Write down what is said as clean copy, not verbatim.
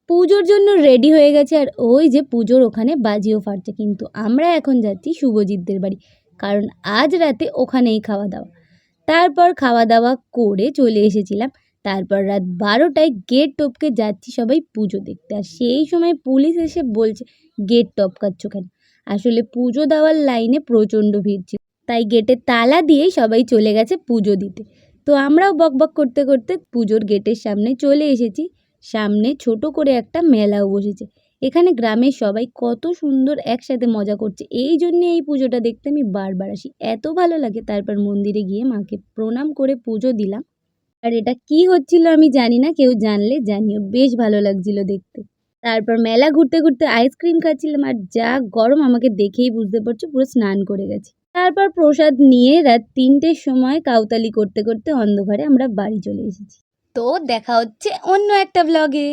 পুজোর জন্য রেডি হয়ে গেছে আর ওই যে পুজোর ওখানে বাজিও ফাটছে, কিন্তু আমরা এখন যাচ্ছি শুভজিৎদের বাড়ি, কারণ আজ রাতে ওখানেই খাওয়া দাওয়া। তারপর খাওয়া দাওয়া করে চলে এসেছিলাম। তারপর রাত 12টায় গেট টপকে যাচ্ছি সবাই পুজো দেখতে, আর সেই সময় পুলিশ এসে বলছে গেট টপকাচ্ছ কেন। আসলে পুজো দেওয়ার লাইনে প্রচণ্ড ভিড় ছিল, তাই গেটে তালা দিয়েই সবাই চলে গেছে পুজো দিতে। তো আমরাও বকবক করতে করতে পুজোর গেটের সামনে চলে এসেছি। সামনে ছোট করে একটা মেলাও বসেছে। এখানে গ্রামের সবাই কত সুন্দর একসাথে মজা করছে, এই জন্যে এই পুজোটা দেখতে আমি বারবার আসি, এত ভালো লাগে। তারপর মন্দিরে গিয়ে মাকে প্রণাম করে পুজো দিলাম। আর এটা কি হচ্ছিল আমি জানি না, কেউ জানলে জানিও, বেশ ভালো লাগছিল দেখতে। তারপর মেলা ঘুরতে ঘুরতে আইসক্রিম খাচ্ছিলাম, আর যা গরম আমাকে দেখেই বুঝতে পারছো, পুরো স্নান করে গেছি। তারপর প্রসাদ নিয়ে রাত 3টের সময় কাউতালি করতে করতে অন্ধকারে আমরা বাড়ি চলে এসেছি। তো দেখা হচ্ছে অন্য একটা ব্লগে।